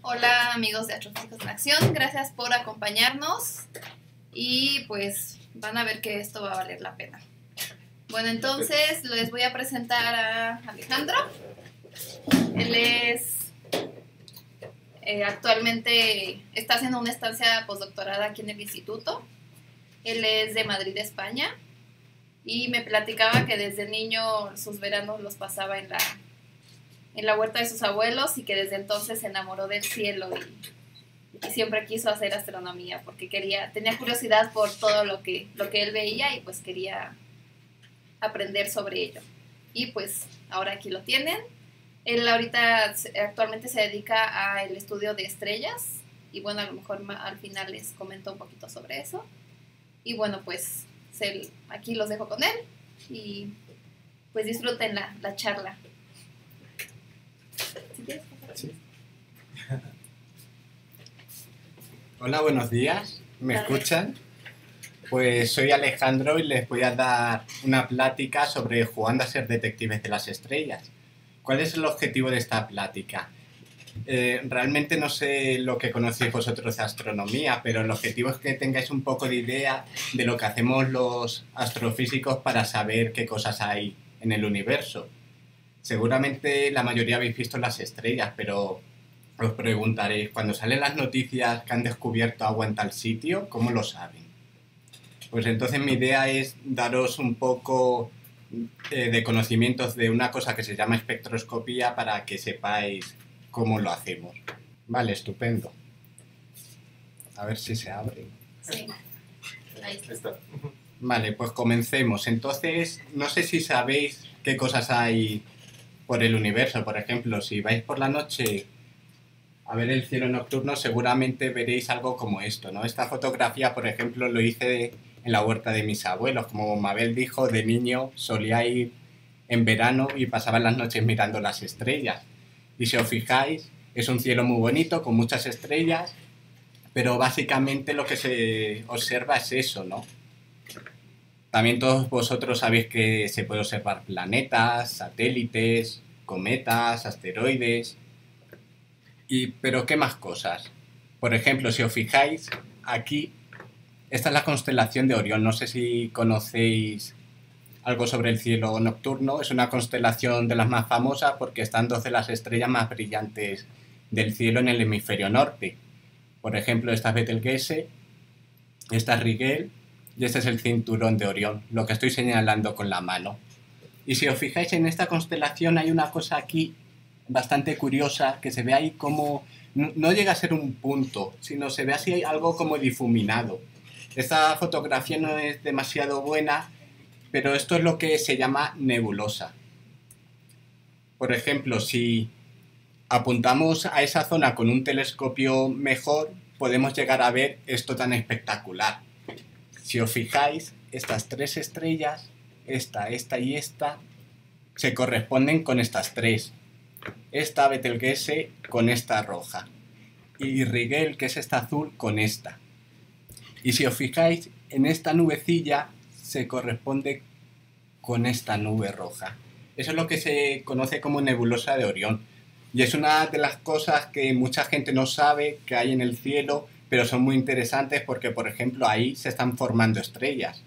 Hola amigos de Astrofísicos en Acción, gracias por acompañarnos y pues van a ver que esto va a valer la pena. Bueno, entonces les voy a presentar a Alejandro. Él es actualmente está haciendo una estancia postdoctorada aquí en el instituto. Él es de Madrid, España, y me platicaba que desde niño sus veranos los pasaba en la huerta de sus abuelos y que desde entonces se enamoró del cielo y siempre quiso hacer astronomía porque tenía curiosidad por todo lo que él veía y pues quería aprender sobre ello. Y pues ahora aquí lo tienen. Él actualmente se dedica al estudio de estrellas y bueno, a lo mejor al final les comento un poquito sobre eso. Y bueno, pues aquí los dejo con él y pues disfruten la charla. Sí. Hola, buenos días. ¿Me escuchan? Pues soy Alejandro y les voy a dar una plática sobre jugando a ser detectives de las estrellas. ¿Cuál es el objetivo de esta plática? Realmente no sé lo que conocéis vosotros de astronomía, pero el objetivo es que tengáis un poco de idea de lo que hacemos los astrofísicos para saber qué cosas hay en el universo. Seguramente la mayoría habéis visto las estrellas, pero os preguntaréis, cuando salen las noticias que han descubierto agua en tal sitio, ¿cómo lo saben? Pues entonces mi idea es daros un poco de conocimientos de una cosa que se llama espectroscopía para que sepáis cómo lo hacemos. Vale, estupendo. A ver si se abre. Sí, ahí está. Vale, pues comencemos. Entonces, no sé si sabéis qué cosas hay por el universo. Por ejemplo, si vais por la noche a ver el cielo nocturno, seguramente veréis algo como esto, ¿no? Esta fotografía, por ejemplo, lo hice en la huerta de mis abuelos. Como Mabel dijo, de niño solía ir en verano y pasaba las noches mirando las estrellas. Y si os fijáis, es un cielo muy bonito, con muchas estrellas, pero básicamente lo que se observa es eso, ¿no? También todos vosotros sabéis que se puede observar planetas, satélites, cometas, asteroides. Pero ¿qué más cosas? Por ejemplo, si os fijáis, aquí, esta es la constelación de Orión. No sé si conocéis algo sobre el cielo nocturno. Es una constelación de las más famosas porque están dos de las estrellas más brillantes del cielo en el hemisferio norte. Por ejemplo, esta es Betelgeuse, esta es Rigel y este es el cinturón de Orión, lo que estoy señalando con la mano. Y si os fijáis en esta constelación hay una cosa aquí bastante curiosa, que se ve ahí como, no llega a ser un punto, sino se ve así algo como difuminado. Esta fotografía no es demasiado buena, pero esto es lo que se llama nebulosa. Por ejemplo, si apuntamos a esa zona con un telescopio mejor, podemos llegar a ver esto tan espectacular. Si os fijáis, estas tres estrellas, esta y esta, se corresponden con estas tres. Esta Betelgeuse con esta roja y Rigel, que es esta azul, con esta. Y si os fijáis, en esta nubecilla se corresponde con esta nube roja. Eso es lo que se conoce como nebulosa de Orión. Y es una de las cosas que mucha gente no sabe que hay en el cielo, pero son muy interesantes porque, por ejemplo, ahí se están formando estrellas.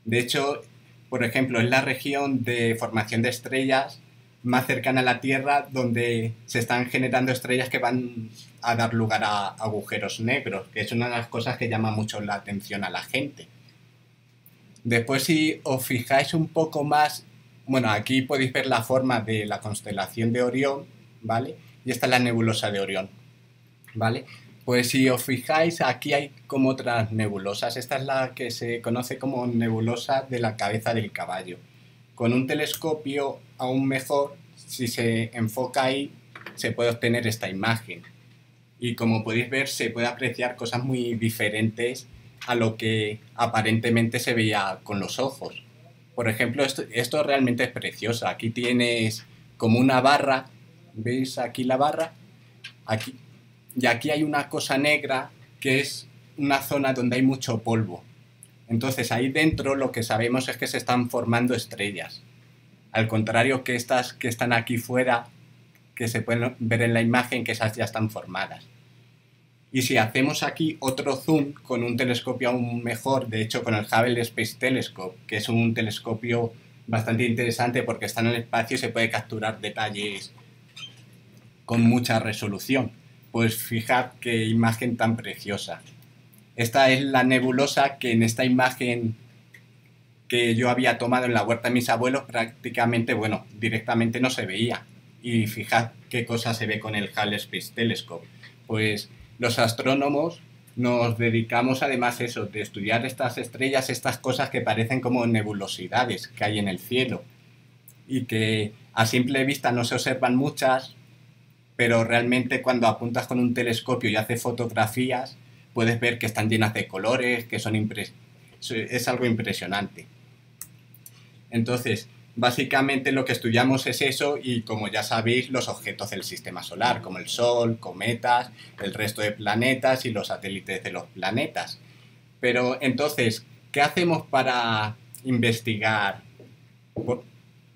De hecho, por ejemplo, es la región de formación de estrellas más cercana a la Tierra, donde se están generando estrellas que van a dar lugar a agujeros negros, que es una de las cosas que llama mucho la atención a la gente. Después, si os fijáis un poco más, bueno, aquí podéis ver la forma de la constelación de Orión, ¿vale? Y esta es la nebulosa de Orión, ¿vale? Pues si os fijáis, aquí hay como otras nebulosas. Esta es la que se conoce como nebulosa de la cabeza del caballo. Con un telescopio aún mejor, si se enfoca ahí, se puede obtener esta imagen. Y como podéis ver, se puede apreciar cosas muy diferentes a lo que aparentemente se veía con los ojos. Por ejemplo, esto realmente es precioso. Aquí tienes como una barra, ¿veis aquí la barra? Aquí. Y aquí hay una cosa negra que es una zona donde hay mucho polvo. Entonces ahí dentro lo que sabemos es que se están formando estrellas. Al contrario que estas que están aquí fuera, que se pueden ver en la imagen que esas ya están formadas. Y si hacemos aquí otro zoom con un telescopio aún mejor, de hecho con el Hubble Space Telescope, que es un telescopio bastante interesante porque está en el espacio y se puede capturar detalles con mucha resolución. Pues fijad qué imagen tan preciosa. Esta es la nebulosa que en esta imagen que yo había tomado en la huerta de mis abuelos prácticamente, bueno, directamente no se veía. Y fijad qué cosa se ve con el Hubble Space Telescope. Pues los astrónomos nos dedicamos además eso, de estudiar estas estrellas, estas cosas que parecen como nebulosidades que hay en el cielo y que a simple vista no se observan muchas, pero realmente cuando apuntas con un telescopio y haces fotografías puedes ver que están llenas de colores, que es algo impresionante. Entonces, básicamente lo que estudiamos es eso y, como ya sabéis, los objetos del sistema solar, como el Sol, cometas, el resto de planetas y los satélites de los planetas. Pero entonces, ¿qué hacemos para investigar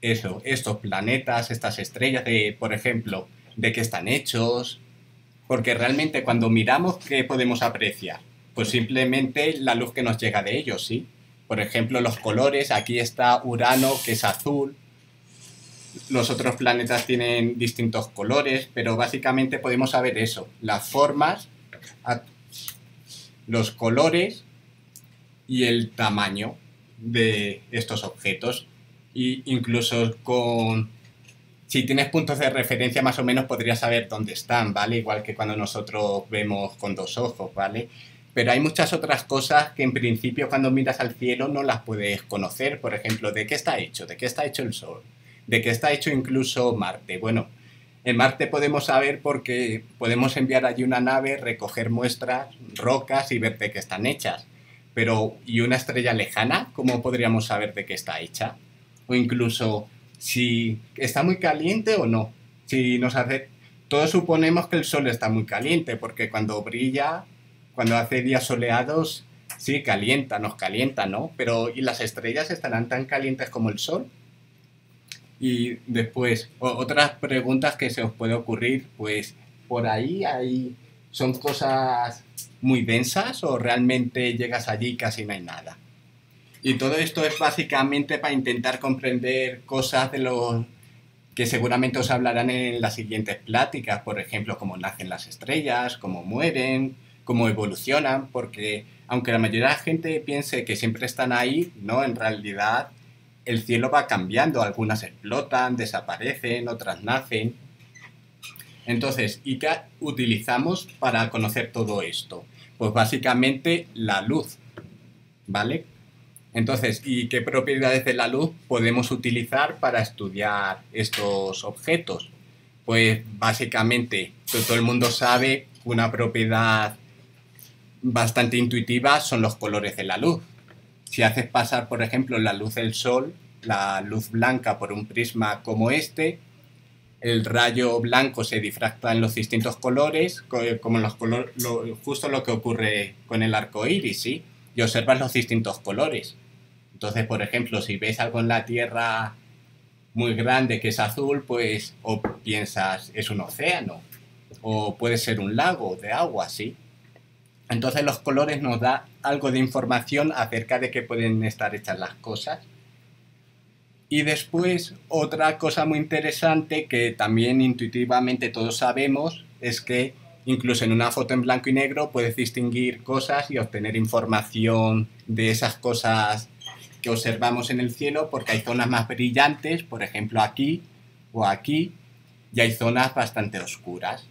eso, estos planetas, estas estrellas, por ejemplo, de qué están hechos? Porque realmente cuando miramos, ¿qué podemos apreciar? Pues simplemente la luz que nos llega de ellos, ¿sí? Por ejemplo, los colores, aquí está Urano, que es azul. Los otros planetas tienen distintos colores, pero básicamente podemos saber eso, las formas, los colores y el tamaño de estos objetos. Y incluso si tienes puntos de referencia más o menos podrías saber dónde están, ¿vale? Igual que cuando nosotros vemos con dos ojos, ¿vale? Pero hay muchas otras cosas que en principio cuando miras al cielo no las puedes conocer. Por ejemplo, ¿de qué está hecho? ¿De qué está hecho el Sol? ¿De qué está hecho incluso Marte? Bueno, en Marte podemos saber porque podemos enviar allí una nave, recoger muestras, rocas y ver de qué están hechas. Pero, ¿y una estrella lejana? ¿Cómo podríamos saber de qué está hecha? O incluso si está muy caliente o no. Todos suponemos que el Sol está muy caliente porque cuando brilla, cuando hace días soleados, sí, nos calienta, ¿no? Pero ¿y las estrellas estarán tan calientes como el Sol? Y después, otras preguntas que se os puede ocurrir, pues por ahí son cosas muy densas o realmente llegas allí y casi no hay nada. Y todo esto es básicamente para intentar comprender cosas de lo que seguramente os hablarán en las siguientes pláticas, por ejemplo, cómo nacen las estrellas, cómo mueren, cómo evolucionan, porque aunque la mayoría de la gente piense que siempre están ahí, no, en realidad el cielo va cambiando, algunas explotan, desaparecen, otras nacen. Entonces, ¿y qué utilizamos para conocer todo esto? Pues básicamente la luz, ¿vale? Entonces, ¿y qué propiedades de la luz podemos utilizar para estudiar estos objetos? Pues básicamente todo el mundo sabe que una propiedad bastante intuitiva son los colores de la luz. Si haces pasar, por ejemplo, la luz del Sol, la luz blanca por un prisma como este, el rayo blanco se difracta en los distintos colores, como justo lo que ocurre con el arco iris, ¿sí? Y observas los distintos colores. Entonces, por ejemplo, si ves algo en la Tierra muy grande que es azul, pues o piensas es un océano, o puede ser un lago de agua, ¿sí? Entonces los colores nos dan algo de información acerca de qué pueden estar hechas las cosas. Y después, otra cosa muy interesante que también intuitivamente todos sabemos es que incluso en una foto en blanco y negro puedes distinguir cosas y obtener información de esas cosas que observamos en el cielo, porque hay zonas más brillantes, por ejemplo aquí o aquí, y hay zonas bastante oscuras.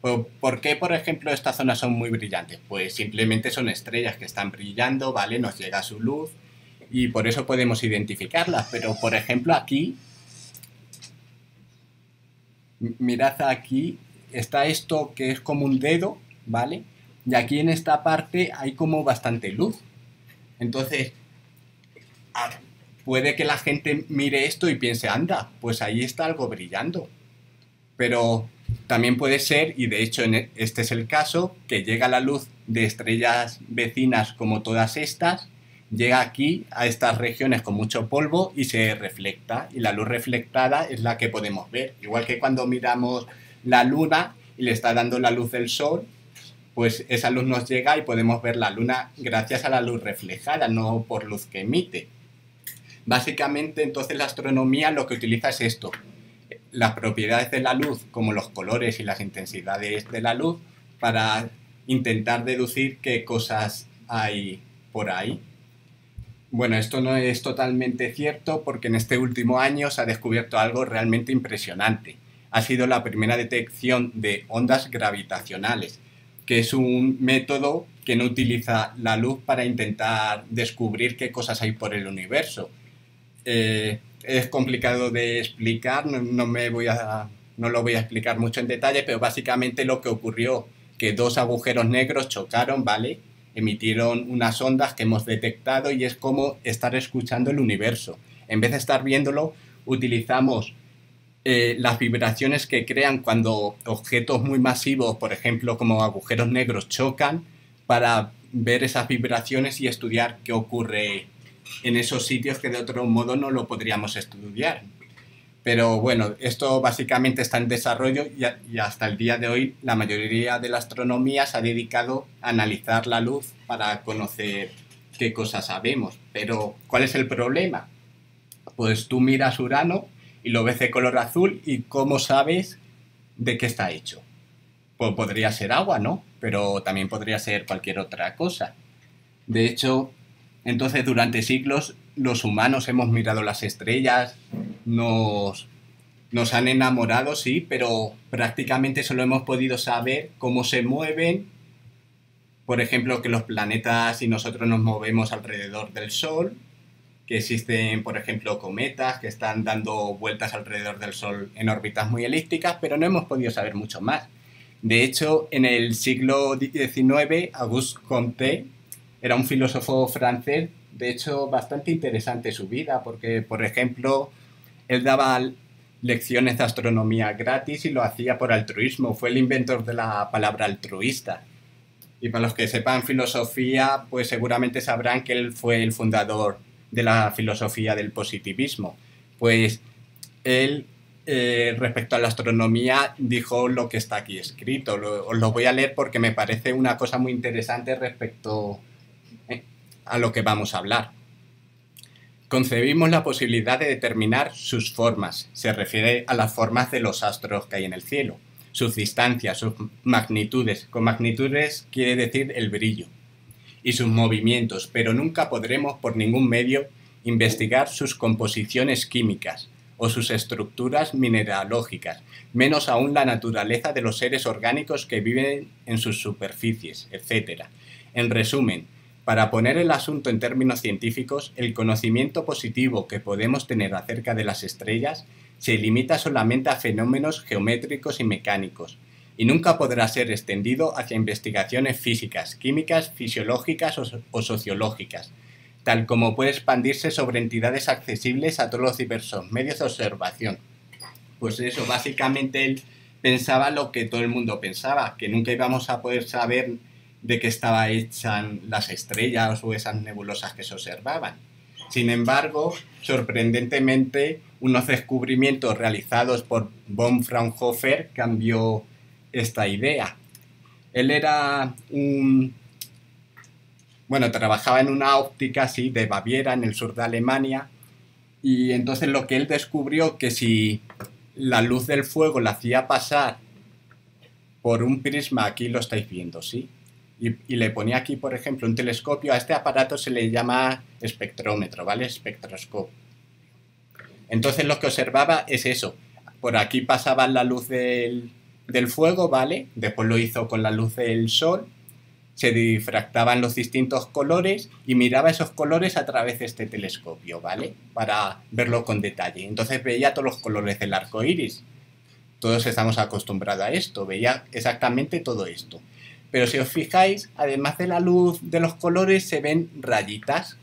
¿Por qué, por ejemplo, estas zonas son muy brillantes? Pues simplemente son estrellas que están brillando, ¿vale? Nos llega su luz y por eso podemos identificarlas. Pero, por ejemplo, aquí, mirad aquí, está esto que es como un dedo, ¿vale? Y aquí en esta parte hay como bastante luz. Entonces, puede que la gente mire esto y piense, anda, pues ahí está algo brillando. Pero también puede ser, y de hecho este es el caso, que llega la luz de estrellas vecinas como todas estas llega aquí a estas regiones con mucho polvo y se reflecta, y la luz reflectada es la que podemos ver, igual que cuando miramos la luna y le está dando la luz del sol, pues esa luz nos llega y podemos ver la luna gracias a la luz reflejada, no por luz que emite. Básicamente, entonces, la astronomía lo que utiliza es esto, las propiedades de la luz, como los colores y las intensidades de la luz, para intentar deducir qué cosas hay por ahí. Bueno, esto no es totalmente cierto porque en este último año se ha descubierto algo realmente impresionante. Ha sido la primera detección de ondas gravitacionales, que es un método que no utiliza la luz para intentar descubrir qué cosas hay por el universo. Es complicado de explicar, no lo voy a explicar mucho en detalle, pero básicamente lo que ocurrió, que dos agujeros negros chocaron, ¿vale? Emitieron unas ondas que hemos detectado y es como estar escuchando el universo. En vez de estar viéndolo, utilizamos las vibraciones que crean cuando objetos muy masivos, por ejemplo, como agujeros negros, chocan, para ver esas vibraciones y estudiar qué ocurre en esos sitios que de otro modo no lo podríamos estudiar. Pero bueno, esto básicamente está en desarrollo y hasta el día de hoy la mayoría de la astronomía se ha dedicado a analizar la luz para conocer qué cosas sabemos. Pero ¿cuál es el problema? Pues tú miras Urano y lo ves de color azul y ¿cómo sabes de qué está hecho? Pues podría ser agua, ¿no? Pero también podría ser cualquier otra cosa. De hecho, entonces durante siglos los humanos hemos mirado las estrellas, nos han enamorado, sí, pero prácticamente solo hemos podido saber cómo se mueven, por ejemplo, que los planetas y nosotros nos movemos alrededor del Sol, que existen, por ejemplo, cometas que están dando vueltas alrededor del Sol en órbitas muy elípticas, pero no hemos podido saber mucho más. De hecho, en el siglo XIX, Auguste Comte era un filósofo francés, de hecho, bastante interesante su vida, porque, por ejemplo, él daba lecciones de astronomía gratis y lo hacía por altruismo. Fue el inventor de la palabra altruista. Y para los que sepan filosofía, pues seguramente sabrán que él fue el fundador de la filosofía del positivismo. Pues él, respecto a la astronomía, dijo lo que está aquí escrito. Os lo voy a leer porque me parece una cosa muy interesante respecto a lo que vamos a hablar. Concebimos la posibilidad de determinar sus formas. Se refiere a las formas de los astros que hay en el cielo, sus distancias, sus magnitudes. Con magnitudes quiere decir el brillo. Y sus movimientos, pero nunca podremos por ningún medio investigar sus composiciones químicas o sus estructuras mineralógicas, menos aún la naturaleza de los seres orgánicos que viven en sus superficies, etc. En resumen, para poner el asunto en términos científicos, el conocimiento positivo que podemos tener acerca de las estrellas se limita solamente a fenómenos geométricos y mecánicos, y nunca podrá ser extendido hacia investigaciones físicas, químicas, fisiológicas o sociológicas, tal como puede expandirse sobre entidades accesibles a todos los diversos medios de observación. Pues eso, básicamente él pensaba lo que todo el mundo pensaba, que nunca íbamos a poder saber de qué estaban hechas las estrellas o esas nebulosas que se observaban. Sin embargo, sorprendentemente, unos descubrimientos realizados por von Fraunhofer cambió esta idea. Él era trabajaba en una óptica así de Baviera, en el sur de Alemania, y entonces lo que él descubrió que si la luz del fuego la hacía pasar por un prisma, aquí lo estáis viendo, ¿sí? Y le ponía aquí, por ejemplo, un telescopio. A este aparato se le llama espectrómetro, ¿vale? Espectroscopio. Entonces lo que observaba es eso. Por aquí pasaba la luz del fuego, ¿vale? Después lo hizo con la luz del sol. Se difractaban los distintos colores y miraba esos colores a través de este telescopio, ¿vale? Para verlo con detalle. Entonces veía todos los colores del arco iris. Todos estamos acostumbrados a esto. Veía exactamente todo esto. Pero si os fijáis, además de la luz de los colores, se ven rayitas.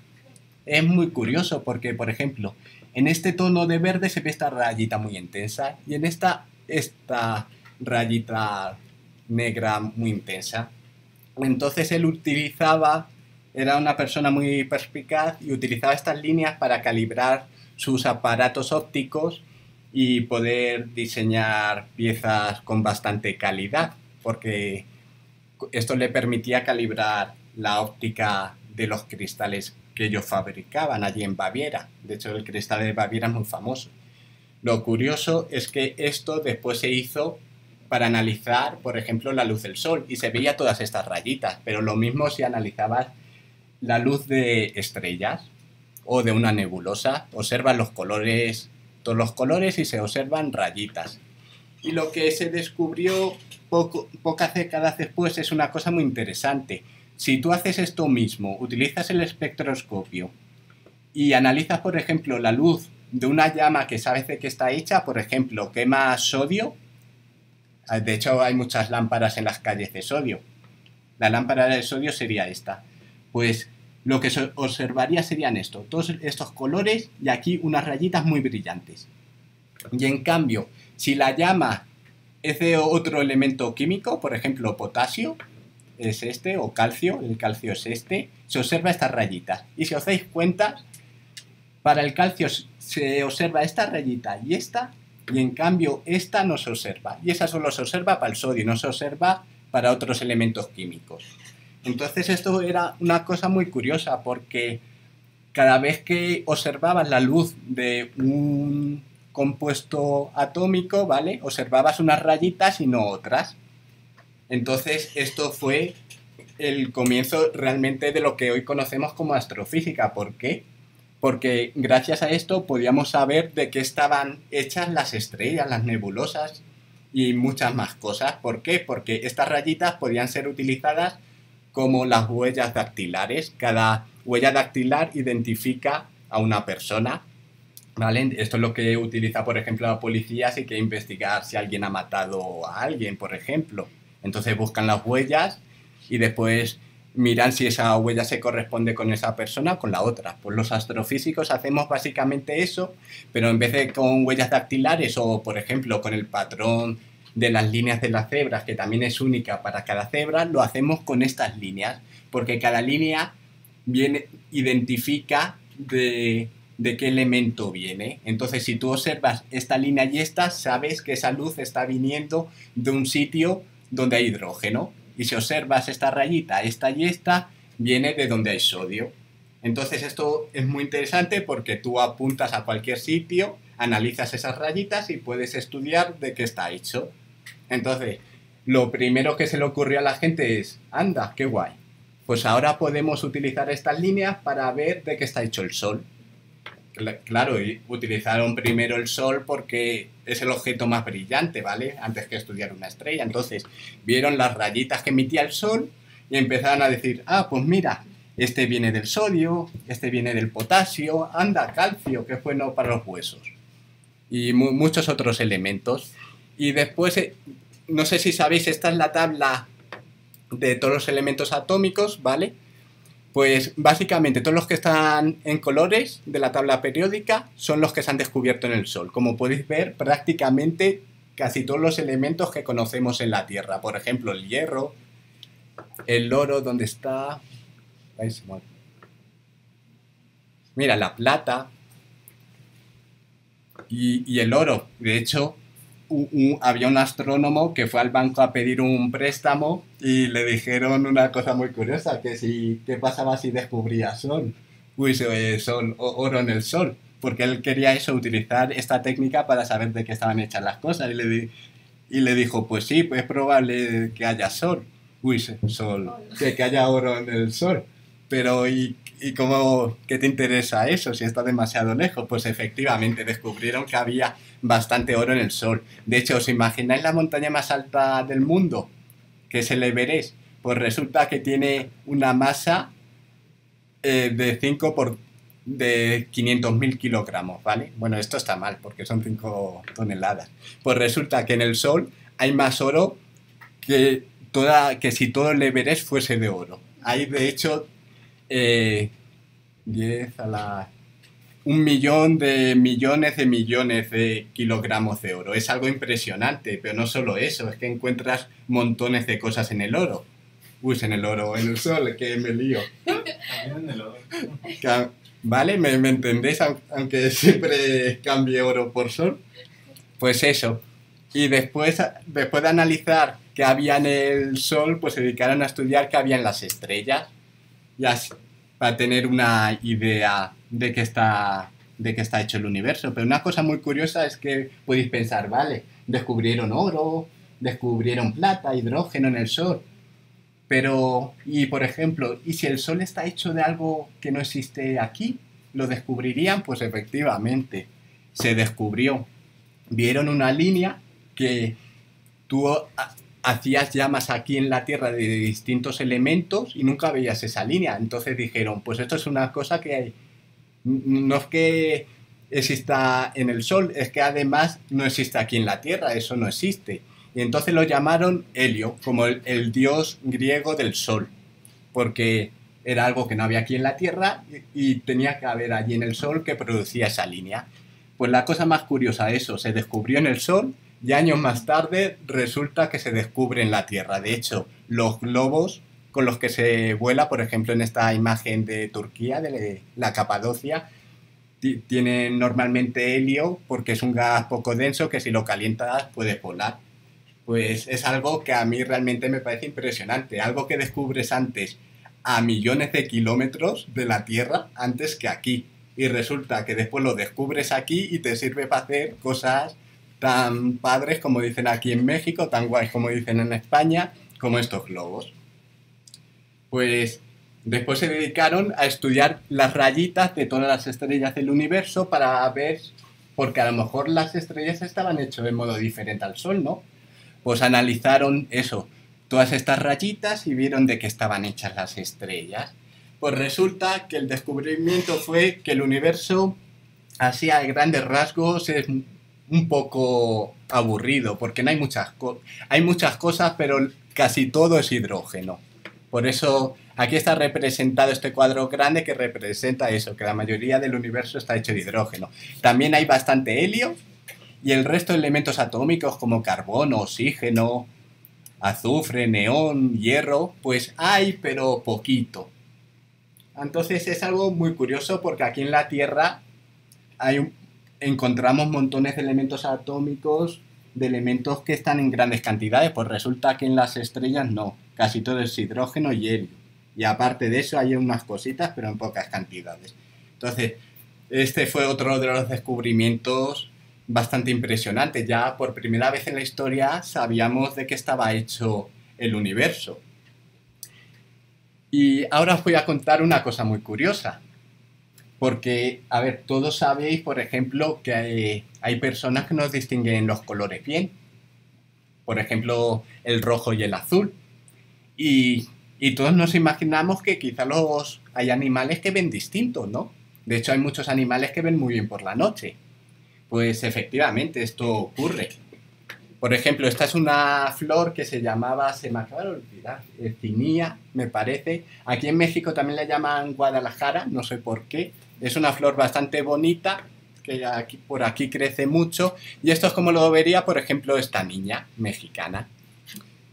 Es muy curioso porque, por ejemplo, en este tono de verde se ve esta rayita muy intensa y en esta rayita negra muy intensa. Entonces él utilizaba era una persona muy perspicaz y utilizaba estas líneas para calibrar sus aparatos ópticos y poder diseñar piezas con bastante calidad, porque esto le permitía calibrar la óptica de los cristales que ellos fabricaban allí en Baviera. De hecho, el cristal de Baviera es muy famoso. Lo curioso es que esto después se hizo para analizar, por ejemplo, la luz del sol y se veía todas estas rayitas, pero lo mismo si analizabas la luz de estrellas o de una nebulosa, observan los colores, todos los colores y se observan rayitas. Y lo que se descubrió pocas décadas después es una cosa muy interesante. Si tú haces esto mismo, utilizas el espectroscopio y analizas, por ejemplo, la luz de una llama que sabes de qué está hecha, por ejemplo, quema sodio. De hecho, hay muchas lámparas en las calles de sodio. La lámpara de sodio sería esta. Pues lo que se observaría serían todos estos colores y aquí unas rayitas muy brillantes. Y en cambio, si la llama es de otro elemento químico, por ejemplo, potasio, es este, o calcio, el calcio es este, se observa estas rayitas. Y si os dais cuenta, para el calcio se observa esta rayita y esta, y en cambio esta no se observa. Y esa solo se observa para el sodio, no se observa para otros elementos químicos. Entonces esto era una cosa muy curiosa porque cada vez que observabas la luz de un compuesto atómico, ¿vale? Observabas unas rayitas y no otras. Entonces esto fue el comienzo realmente de lo que hoy conocemos como astrofísica. ¿Por qué? Porque gracias a esto podíamos saber de qué estaban hechas las estrellas, las nebulosas y muchas más cosas. ¿Por qué? Porque estas rayitas podían ser utilizadas como las huellas dactilares. Cada huella dactilar identifica a una persona, ¿vale? Esto es lo que utiliza, por ejemplo, la policía si quiere investigar si alguien ha matado a alguien, por ejemplo. Entonces buscan las huellas y después miran si esa huella se corresponde con esa persona o con la otra. Pues los astrofísicos hacemos básicamente eso, pero en vez de con huellas dactilares o, por ejemplo, con el patrón de las líneas de las cebras, que también es única para cada cebra, lo hacemos con estas líneas, porque cada línea identifica de qué elemento viene. Entonces, si tú observas esta línea y esta, sabes que esa luz está viniendo de un sitio donde hay hidrógeno. Y si observas esta rayita, esta y esta, viene de donde hay sodio. Entonces esto es muy interesante porque tú apuntas a cualquier sitio, analizas esas rayitas y puedes estudiar de qué está hecho. Entonces, lo primero que se le ocurrió a la gente es, anda, qué guay. Pues ahora podemos utilizar estas líneas para ver de qué está hecho el Sol. Claro, y utilizaron primero el Sol porque es el objeto más brillante, ¿vale? Antes que estudiar una estrella. Entonces, vieron las rayitas que emitía el Sol y empezaron a decir, ah, pues mira, este viene del sodio, este viene del potasio, anda, calcio, que es bueno para los huesos. Y muchos otros elementos. Y después, no sé si sabéis, esta es la tabla de todos los elementos atómicos, ¿vale? Pues básicamente todos los que están en colores de la tabla periódica son los que se han descubierto en el Sol. Como podéis ver, prácticamente casi todos los elementos que conocemos en la Tierra. Por ejemplo, el hierro, el oro, ¿dónde está? Ahí se mueve. Mira, la plata y el oro. De hecho, había un astrónomo que fue al banco a pedir un préstamo y le dijeron una cosa muy curiosa, que qué pasaba si descubría oro en el sol, porque él quería utilizar esta técnica para saber de qué estaban hechas las cosas y le dijo, pues sí, pues es probable que haya que haya oro en el sol, pero ¿qué te interesa eso si está demasiado lejos? Pues efectivamente descubrieron que había bastante oro en el Sol. De hecho, ¿os imagináis la montaña más alta del mundo? Que es el Everest. Pues resulta que tiene una masa de 500.000 kilogramos, ¿vale? Bueno, esto está mal porque son 5 toneladas. Pues resulta que en el Sol hay más oro que si todo el Everest fuese de oro. Hay, de hecho, 1 millón de millones de kilogramos de oro. Es algo impresionante, pero no solo eso, es que encuentras montones de cosas en el oro. En el Sol, que me lío. ¿Vale? ¿Me entendéis? Aunque siempre cambie oro por sol. Pues eso. Y después de analizar qué había en el sol, pues se dedicaron a estudiar qué había en las estrellas. Y así, para tener una idea de qué está hecho el universo. Pero una cosa muy curiosa es que podéis pensar, vale, descubrieron oro, descubrieron plata, hidrógeno en el sol. Pero, y por ejemplo, ¿y si el sol está hecho de algo que no existe aquí? ¿Lo descubrirían? Pues efectivamente, se descubrió. Vieron una línea que tú hacías llamas aquí en la Tierra de distintos elementos y nunca veías esa línea. Entonces dijeron, pues esto es una cosa que no es que exista en el Sol, es que además no existe aquí en la Tierra, eso no existe. Y entonces lo llamaron Helio, como el dios griego del Sol, porque era algo que no había aquí en la Tierra y tenía que haber allí en el Sol que producía esa línea. Pues la cosa más curiosa de eso, se descubrió en el Sol y años más tarde resulta que se descubre en la Tierra. De hecho, los globos con los que se vuela, por ejemplo en esta imagen de Turquía, de la Capadocia, tienen normalmente helio porque es un gas poco denso que si lo calientas puede volar. Pues es algo que a mí realmente me parece impresionante, algo que descubres antes a millones de kilómetros de la Tierra antes que aquí. Y resulta que después lo descubres aquí y te sirve para hacer cosas tan padres como dicen aquí en México, tan guays como dicen en España, como estos globos. Pues después se dedicaron a estudiar las rayitas de todas las estrellas del universo para ver, porque a lo mejor las estrellas estaban hechas de modo diferente al Sol, ¿no? Pues analizaron eso, todas estas rayitas y vieron de qué estaban hechas las estrellas. Pues resulta que el descubrimiento fue que el universo, así a grandes rasgos, es un poco aburrido, porque no hay hay muchas cosas, pero casi todo es hidrógeno. Por eso aquí está representado este cuadro grande que representa eso, que la mayoría del universo está hecho de hidrógeno. También hay bastante helio, y el resto de elementos atómicos como carbono, oxígeno, azufre, neón, hierro, pues hay, pero poquito. Entonces es algo muy curioso porque aquí en la Tierra encontramos montones de elementos atómicos, de elementos que están en grandes cantidades, pues resulta que en las estrellas no, casi todo es hidrógeno y helio. Y aparte de eso hay unas cositas, pero en pocas cantidades. Entonces, este fue otro de los descubrimientos bastante impresionante. Ya por primera vez en la historia sabíamos de qué estaba hecho el universo. Y ahora os voy a contar una cosa muy curiosa. Porque, a ver, todos sabéis, por ejemplo, que hay personas que no distinguen los colores bien. Por ejemplo, el rojo y el azul. Y todos nos imaginamos que quizá hay animales que ven distintos, ¿no? De hecho, hay muchos animales que ven muy bien por la noche. Pues efectivamente, esto ocurre. Por ejemplo, esta es una flor que se llamaba, se me acaba de olvidar, cinía, me parece. Aquí en México también la llaman Guadalajara, no sé por qué. Es una flor bastante bonita, que por aquí crece mucho. Y esto es como lo vería, por ejemplo, esta niña mexicana.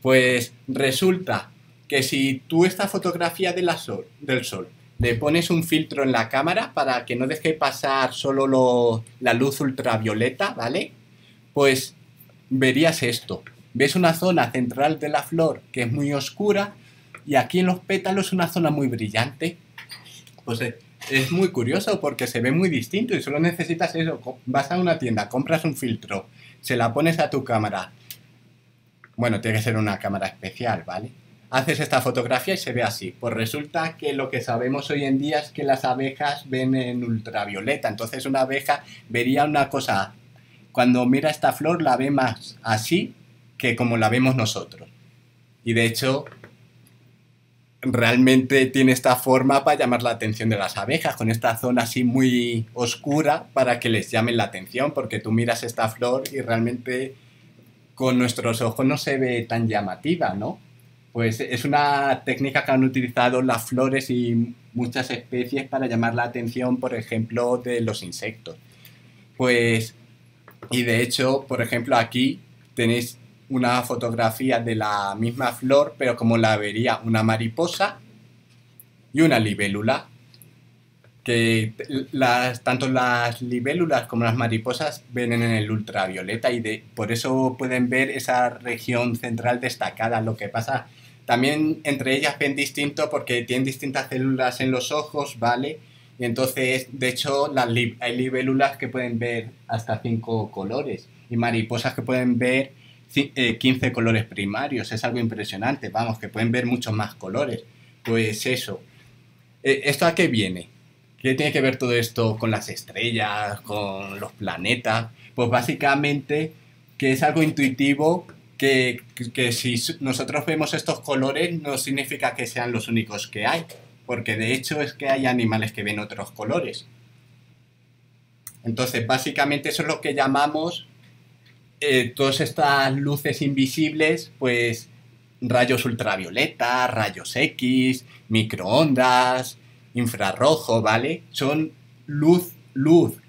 Pues resulta que si tú esta fotografía del sol le pones un filtro en la cámara para que no deje pasar solo la luz ultravioleta, ¿vale? Pues verías esto. Ves una zona central de la flor que es muy oscura y aquí en los pétalos una zona muy brillante. Pues es muy curioso porque se ve muy distinto y solo necesitas eso. Vas a una tienda, compras un filtro, se la pones a tu cámara. Bueno, tiene que ser una cámara especial, ¿vale? Haces esta fotografía y se ve así. Pues resulta que lo que sabemos hoy en día es que las abejas ven en ultravioleta. Entonces una abeja vería una cosa, cuando mira esta flor la ve más así que como la vemos nosotros. Y de hecho, realmente tiene esta forma para llamar la atención de las abejas, con esta zona así muy oscura para que les llamen la atención, porque tú miras esta flor y realmente con nuestros ojos no se ve tan llamativa, ¿no? Pues es una técnica que han utilizado las flores y muchas especies para llamar la atención, por ejemplo, de los insectos. Pues, y de hecho, por ejemplo, aquí tenéis una fotografía de la misma flor, pero como la vería una mariposa, y una libélula, que tanto las libélulas como las mariposas ven en el ultravioleta y por eso pueden ver esa región central destacada. Lo que pasa, también entre ellas ven distinto porque tienen distintas células en los ojos, ¿vale? Y entonces, de hecho, hay libélulas que pueden ver hasta 5 colores y mariposas que pueden ver 15 colores primarios. Es algo impresionante, vamos, que pueden ver muchos más colores. Pues eso. ¿Esto a qué viene? ¿Qué tiene que ver todo esto con las estrellas, con los planetas? Pues básicamente que es algo intuitivo que si nosotros vemos estos colores no significa que sean los únicos que hay, porque de hecho es que hay animales que ven otros colores. Entonces básicamente eso es lo que llamamos todas estas luces invisibles, pues rayos ultravioleta, rayos X, microondas, infrarrojo, ¿vale? Son luz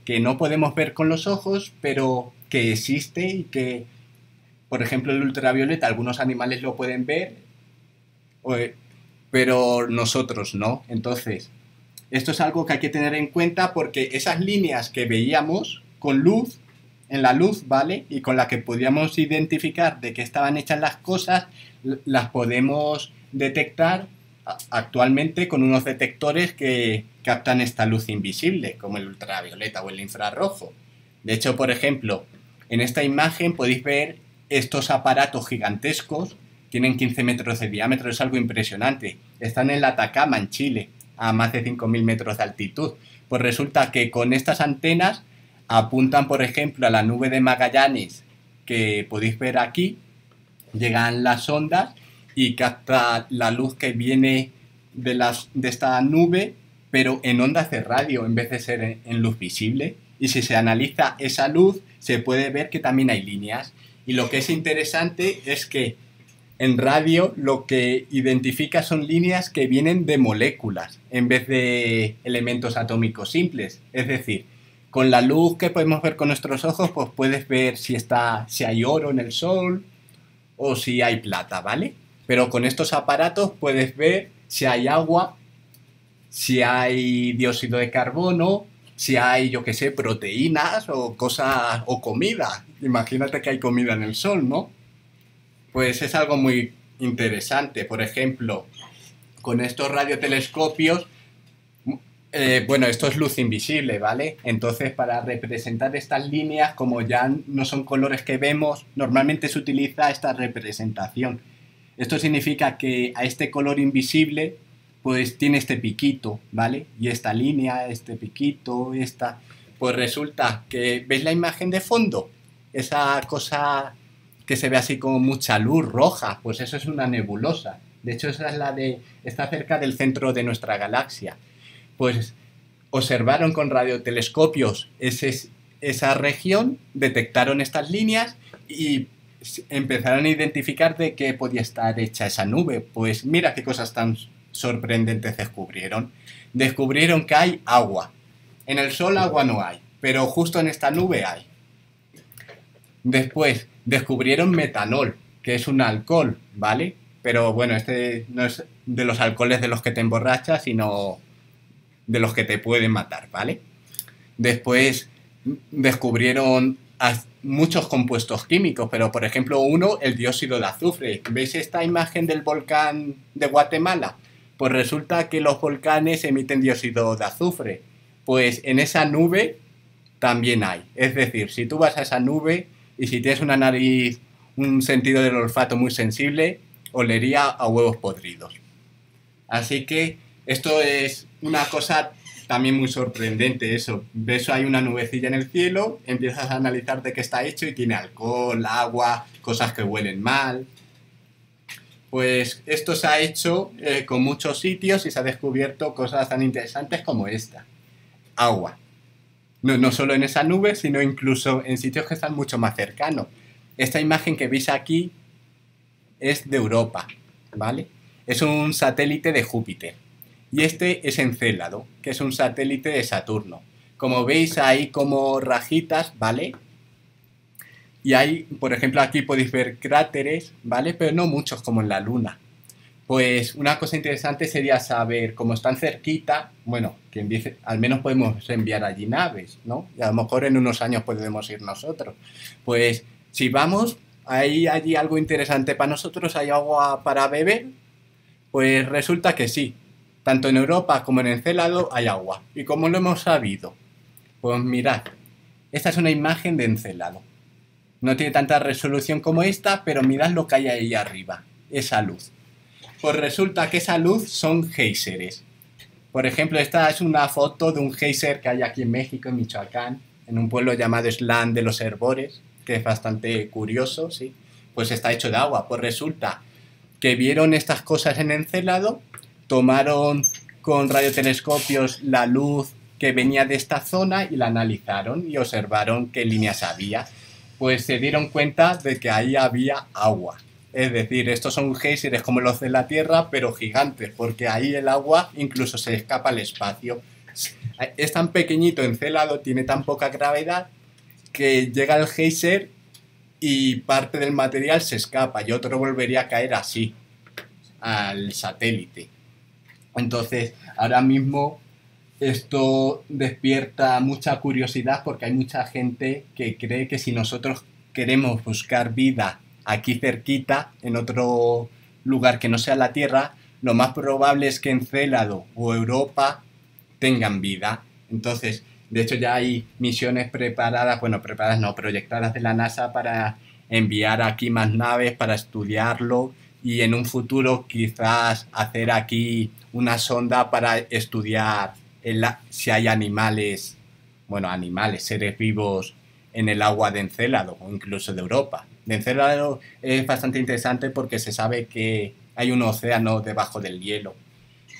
que no podemos ver con los ojos, pero que existe y que, por ejemplo, el ultravioleta, algunos animales lo pueden ver, pero nosotros no. Entonces, esto es algo que hay que tener en cuenta porque esas líneas que veíamos con luz, en la luz, ¿vale? Y con la que podíamos identificar de qué estaban hechas las cosas, las podemos detectar actualmente con unos detectores que captan esta luz invisible, como el ultravioleta o el infrarrojo. De hecho, por ejemplo, en esta imagen podéis ver estos aparatos gigantescos, tienen 15 metros de diámetro, es algo impresionante. Están en la Atacama, en Chile, a más de 5.000 metros de altitud. Pues resulta que con estas antenas apuntan, por ejemplo, a la nube de Magallanes, que podéis ver aquí, llegan las ondas y capta la luz que viene de esta nube, pero en ondas de radio en vez de ser en luz visible. Y si se analiza esa luz, se puede ver que también hay líneas. Y lo que es interesante es que en radio lo que identifica son líneas que vienen de moléculas en vez de elementos atómicos simples. Es decir, con la luz que podemos ver con nuestros ojos, pues puedes ver si hay oro en el sol o si hay plata, ¿vale? Pero con estos aparatos puedes ver si hay agua, si hay dióxido de carbono, si hay, yo qué sé, proteínas o cosas, o comida. Imagínate que hay comida en el sol, ¿no? Pues es algo muy interesante. Por ejemplo, con estos radiotelescopios, bueno, esto es luz invisible, ¿vale? Entonces, para representar estas líneas, como ya no son colores que vemos, normalmente se utiliza esta representación. Esto significa que a este color invisible, pues tiene este piquito, ¿vale? Y esta línea, este piquito, esta... Pues resulta que, ¿veis la imagen de fondo? Esa cosa que se ve así como mucha luz roja, pues eso es una nebulosa. De hecho, esa es está cerca del centro de nuestra galaxia. Pues observaron con radiotelescopios esa región, detectaron estas líneas y empezaron a identificar de qué podía estar hecha esa nube. Pues mira qué cosas tan sorprendentes descubrieron. Descubrieron que hay agua. En el Sol agua no hay, pero justo en esta nube hay. Después descubrieron metanol, que es un alcohol, ¿vale? Pero bueno, este no es de los alcoholes de los que te emborrachas, sino de los que te pueden matar, ¿vale? Después descubrieron muchos compuestos químicos, pero por ejemplo el dióxido de azufre. ¿Veis esta imagen del volcán de Guatemala? Pues resulta que los volcanes emiten dióxido de azufre. Pues en esa nube también hay. Es decir, si tú vas a esa nube y si tienes una nariz, un sentido del olfato muy sensible, olería a huevos podridos. Así que esto es una cosa también muy sorprendente, eso. Ves, hay una nubecilla en el cielo, empiezas a analizar de qué está hecho y tiene alcohol, agua, cosas que huelen mal. Pues esto se ha hecho con muchos sitios y se ha descubierto cosas tan interesantes como esta. Agua. No solo en esa nube, sino incluso en sitios que están mucho más cercanos. Esta imagen que veis aquí es de Europa, ¿vale? Es un satélite de Júpiter. Y este es Encélado, que es un satélite de Saturno. Como veis, hay como rajitas, ¿vale? Y hay, por ejemplo, aquí podéis ver cráteres, ¿vale? Pero no muchos como en la Luna. Pues una cosa interesante sería saber, cómo están cerquita, bueno, quien dice, al menos podemos enviar allí naves, ¿no? Y a lo mejor en unos años podemos ir nosotros. Pues si vamos, ¿hay allí algo interesante para nosotros? ¿Hay agua para beber? Pues resulta que sí. Tanto en Europa como en Encélado hay agua. ¿Y cómo lo hemos sabido? Pues mirad, esta es una imagen de Encélado. No tiene tanta resolución como esta, pero mirad lo que hay ahí arriba, esa luz. Pues resulta que esa luz son géiseres. Por ejemplo, esta es una foto de un géiser que hay aquí en México, en Michoacán, en un pueblo llamado Islán de los Herbores, que es bastante curioso, ¿sí? Pues está hecho de agua. Pues resulta que vieron estas cosas en Encélado, tomaron con radiotelescopios la luz que venía de esta zona y la analizaron y observaron qué líneas había. Pues se dieron cuenta de que ahí había agua. Es decir, estos son géiseres como los de la Tierra, pero gigantes, porque ahí el agua incluso se escapa al espacio. Es tan pequeñito Encélado, tiene tan poca gravedad, que llega el geyser y parte del material se escapa y otro volvería a caer así al satélite. Entonces, ahora mismo esto despierta mucha curiosidad porque hay mucha gente que cree que si nosotros queremos buscar vida aquí cerquita, en otro lugar que no sea la Tierra, lo más probable es que Encélado o Europa tengan vida. Entonces, de hecho ya hay misiones preparadas, bueno, preparadas no, proyectadas de la NASA para enviar aquí más naves para estudiarlo y en un futuro quizás hacer aquí una sonda para estudiar si hay animales, bueno, animales, seres vivos en el agua de Encélado o incluso de Europa. De Encélado es bastante interesante porque se sabe que hay un océano debajo del hielo.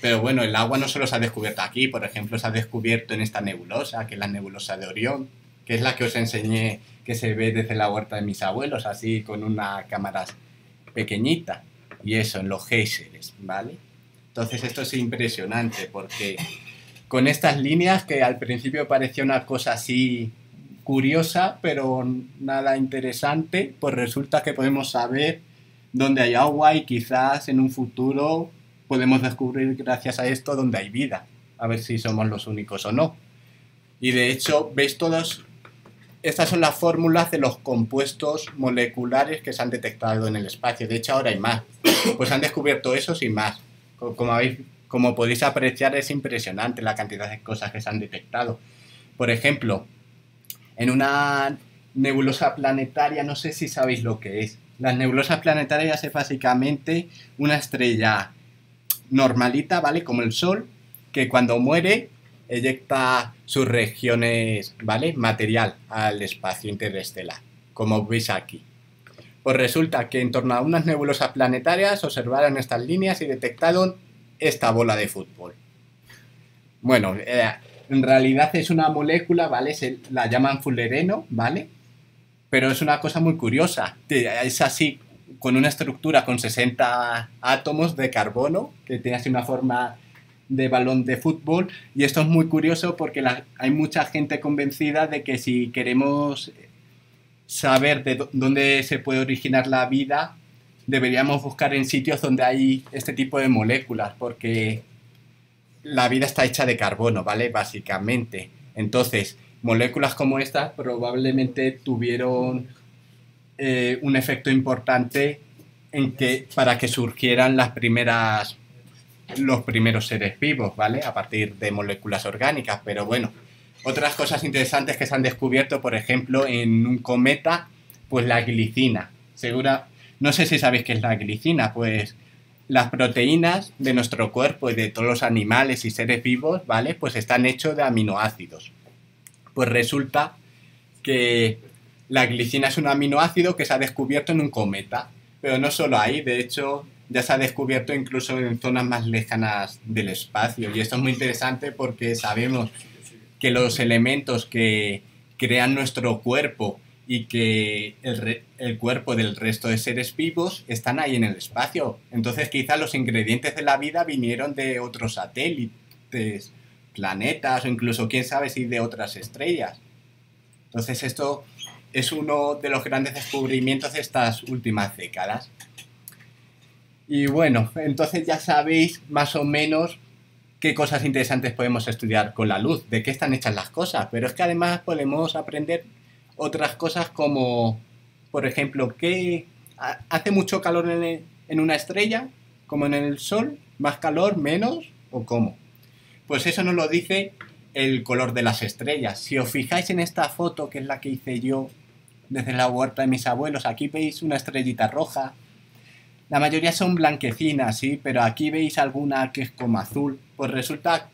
Pero bueno, el agua no solo se ha descubierto aquí, por ejemplo, se ha descubierto en esta nebulosa, que es la nebulosa de Orión, que es la que os enseñé que se ve desde la huerta de mis abuelos, así con una cámara pequeñita. Y eso, en los géiseres, ¿vale? Entonces esto es impresionante porque con estas líneas que al principio parecía una cosa así curiosa, pero nada interesante, pues resulta que podemos saber dónde hay agua y quizás en un futuro podemos descubrir gracias a esto dónde hay vida, a ver si somos los únicos o no. Y de hecho, veis todos, estas son las fórmulas de los compuestos moleculares que se han detectado en el espacio. De hecho, ahora hay más. Pues han descubierto esos y más. Como podéis apreciar, es impresionante la cantidad de cosas que se han detectado. Por ejemplo, en una nebulosa planetaria, no sé si sabéis lo que es. Las nebulosas planetarias es básicamente una estrella normalita, ¿vale? Como el Sol, que cuando muere eyecta sus regiones, ¿vale? Material al espacio interestelar, como veis aquí. Pues resulta que en torno a unas nebulosas planetarias observaron estas líneas y detectaron esta bola de fútbol. Bueno, en realidad es una molécula, ¿vale? La llaman fullereno, ¿vale? Pero es una cosa muy curiosa. Es así, con una estructura con 60 átomos de carbono, que tiene así una forma de balón de fútbol. Y esto es muy curioso porque hay mucha gente convencida de que si queremos saber de dónde se puede originar la vida, deberíamos buscar en sitios donde hay este tipo de moléculas, porque la vida está hecha de carbono, ¿vale? Básicamente. Entonces, moléculas como estas probablemente tuvieron un efecto importante para que surgieran los primeros seres vivos, ¿vale? A partir de moléculas orgánicas. Pero bueno, otras cosas interesantes que se han descubierto, por ejemplo, en un cometa, pues la glicina. No sé si sabéis qué es la glicina, pues las proteínas de nuestro cuerpo y de todos los animales y seres vivos, ¿vale? Pues están hechos de aminoácidos. Pues resulta que la glicina es un aminoácido que se ha descubierto en un cometa, pero no solo ahí, de hecho ya se ha descubierto incluso en zonas más lejanas del espacio, y esto es muy interesante porque sabemos que los elementos que crean nuestro cuerpo y que el cuerpo del resto de seres vivos están ahí en el espacio. Entonces quizá los ingredientes de la vida vinieron de otros satélites, planetas o incluso quién sabe si de otras estrellas. Entonces esto es uno de los grandes descubrimientos de estas últimas décadas. Y bueno, entonces ya sabéis más o menos qué cosas interesantes podemos estudiar con la luz, de qué están hechas las cosas, pero es que además podemos aprender otras cosas como, por ejemplo, que hace mucho calor en una estrella, como en el Sol, más calor, menos, o cómo. Pues eso nos lo dice el color de las estrellas. Si os fijáis en esta foto, que es la que hice yo desde la huerta de mis abuelos, aquí veis una estrellita roja. La mayoría son blanquecinas, sí, pero aquí veis alguna que es como azul. Pues resulta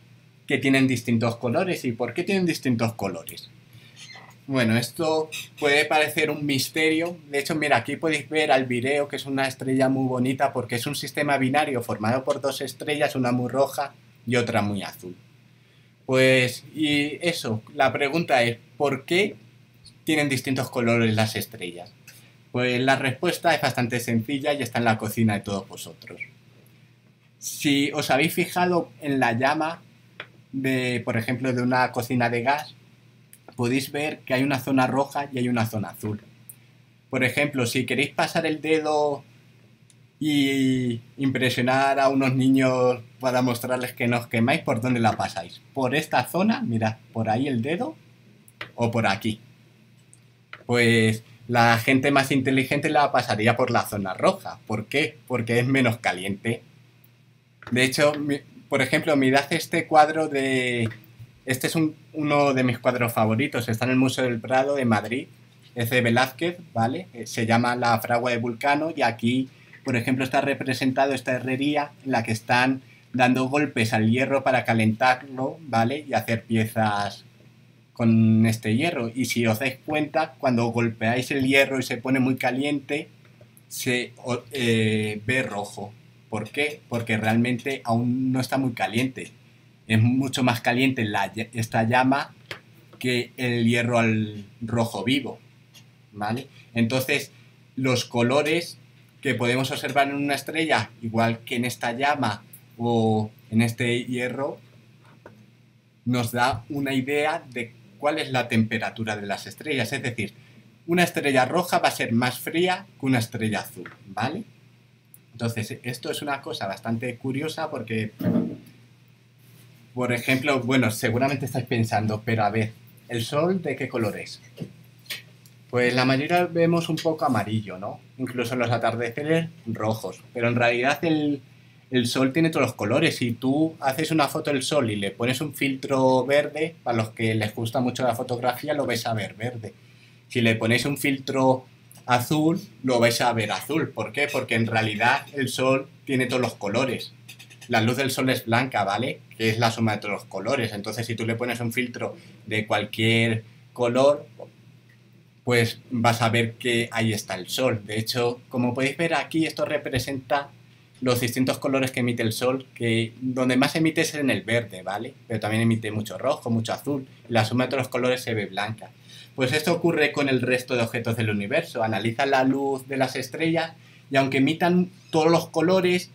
que tienen distintos colores. ¿Y por qué tienen distintos colores? Bueno, esto puede parecer un misterio. De hecho, mira, aquí podéis ver Albireo, que es una estrella muy bonita porque es un sistema binario formado por dos estrellas, una muy roja y otra muy azul. Pues, y eso, la pregunta es, ¿por qué tienen distintos colores las estrellas? Pues la respuesta es bastante sencilla y está en la cocina de todos vosotros. Si os habéis fijado en la llama de, por ejemplo, de una cocina de gas, podéis ver que hay una zona roja y hay una zona azul. Por ejemplo, si queréis pasar el dedo y impresionar a unos niños para mostrarles que no os quemáis, ¿por dónde la pasáis? ¿Por esta zona? Mirad, por ahí el dedo o por aquí. Pues la gente más inteligente la pasaría por la zona roja. ¿Por qué? Porque es menos caliente. De hecho, por ejemplo, mirad este cuadro de... Este es uno de mis cuadros favoritos. Está en el Museo del Prado de Madrid. Es de Velázquez, ¿vale? Se llama La fragua de Vulcano y aquí, por ejemplo, está representado esta herrería en la que están dando golpes al hierro para calentarlo, ¿vale? Y hacer piezas con este hierro. Y si os dais cuenta, cuando golpeáis el hierro y se pone muy caliente, se ve rojo. ¿Por qué? Porque realmente aún no está muy caliente. Es mucho más caliente esta llama que el hierro al rojo vivo, ¿vale? Entonces, los colores que podemos observar en una estrella, igual que en esta llama o en este hierro, nos da una idea de cuál es la temperatura de las estrellas. Es decir, una estrella roja va a ser más fría que una estrella azul, ¿vale? Entonces, esto es una cosa bastante curiosa porque, por ejemplo, bueno, seguramente estáis pensando, pero a ver, ¿el Sol de qué color es? Pues la mayoría vemos un poco amarillo, ¿no? Incluso en los atardeceres rojos, pero en realidad el Sol tiene todos los colores. Si tú haces una foto del Sol y le pones un filtro verde, para los que les gusta mucho la fotografía lo vais a ver verde. Si le ponéis un filtro azul, lo vais a ver azul. ¿Por qué? Porque en realidad el Sol tiene todos los colores. La luz del Sol es blanca, ¿vale? Que es la suma de todos los colores. Entonces, si tú le pones un filtro de cualquier color, pues vas a ver que ahí está el Sol. De hecho, como podéis ver aquí, esto representa los distintos colores que emite el Sol, que donde más emite es en el verde, ¿vale? Pero también emite mucho rojo, mucho azul, y la suma de todos los colores se ve blanca. Pues esto ocurre con el resto de objetos del universo. Analiza la luz de las estrellas y aunque emitan todos los colores,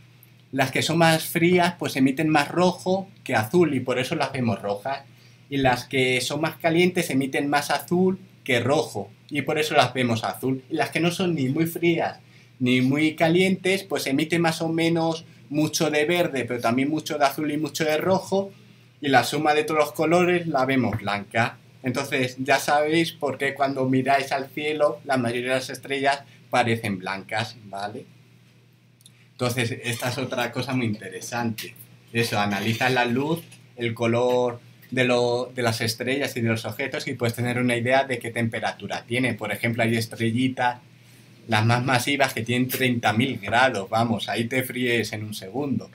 las que son más frías pues emiten más rojo que azul y por eso las vemos rojas. Y las que son más calientes emiten más azul que rojo y por eso las vemos azul. Y las que no son ni muy frías ni muy calientes pues emiten más o menos mucho de verde pero también mucho de azul y mucho de rojo y la suma de todos los colores la vemos blanca. Entonces ya sabéis por qué cuando miráis al cielo la mayoría de las estrellas parecen blancas, ¿vale? Entonces esta es otra cosa muy interesante. Eso, analizas la luz, el color de las estrellas y de los objetos y puedes tener una idea de qué temperatura tiene. Por ejemplo, hay estrellitas, las más masivas, que tienen 30.000 grados, vamos, ahí te fríes en un segundo.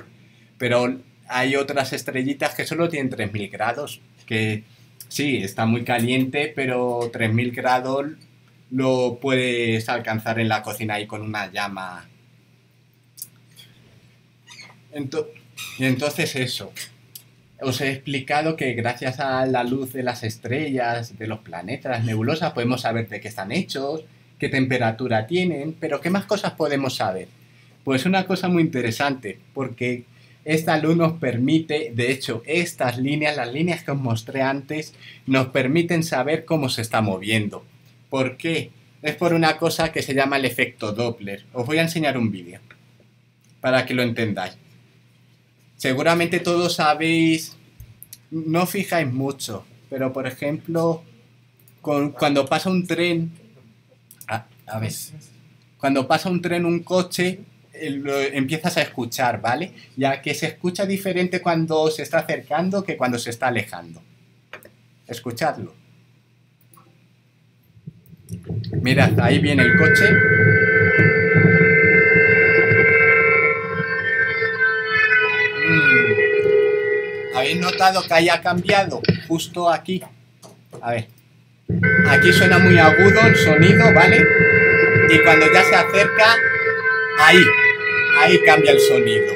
Pero hay otras estrellitas que solo tienen 3.000 grados, que sí, está muy caliente, pero 3.000 grados lo puedes alcanzar en la cocina ahí con una llama. Entonces eso, os he explicado que gracias a la luz de las estrellas, de los planetas, las nebulosas, podemos saber de qué están hechos, qué temperatura tienen, pero ¿qué más cosas podemos saber? Pues una cosa muy interesante, porque esta luz nos permite, de hecho, estas líneas, las líneas que os mostré antes, nos permiten saber cómo se está moviendo. ¿Por qué? Es por una cosa que se llama el efecto Doppler. Os voy a enseñar un vídeo. para que lo entendáis. Seguramente todos sabéis, no fijáis mucho, pero por ejemplo, cuando pasa un tren, a ver, cuando pasa un tren, un coche, lo empiezas a escuchar, ¿vale? Ya que se escucha diferente cuando se está acercando que cuando se está alejando. Escuchadlo. Mirad, ahí viene el coche. ¿Habéis notado que haya cambiado? Justo aquí. A ver. Aquí suena muy agudo el sonido, ¿vale? Y cuando ya se acerca, ahí cambia el sonido,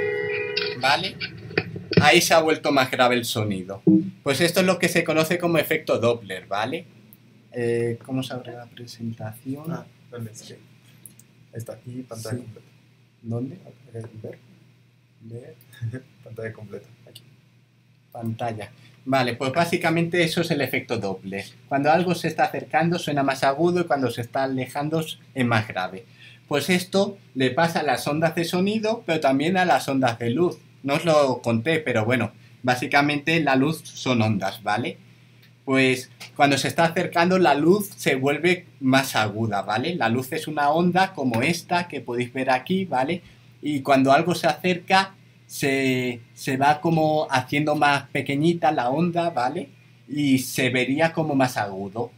¿vale? Ahí se ha vuelto más grave el sonido. Pues esto es lo que se conoce como efecto Doppler, ¿vale? ¿Cómo se abre la presentación? ¿Dónde es? Está aquí, pantalla completa. ¿Dónde? Ver. Pantalla completa, aquí. Pantalla. Vale, pues básicamente eso es el efecto Doppler. Cuando algo se está acercando suena más agudo y cuando se está alejando es más grave. Pues esto le pasa a las ondas de sonido, pero también a las ondas de luz. No os lo conté, pero bueno, básicamente la luz son ondas, ¿vale? Pues cuando se está acercando la luz se vuelve más aguda, ¿vale? La luz es una onda como esta que podéis ver aquí, ¿vale? Y cuando algo se acerca se va como haciendo más pequeñita la onda, ¿vale? Y se vería como más agudo.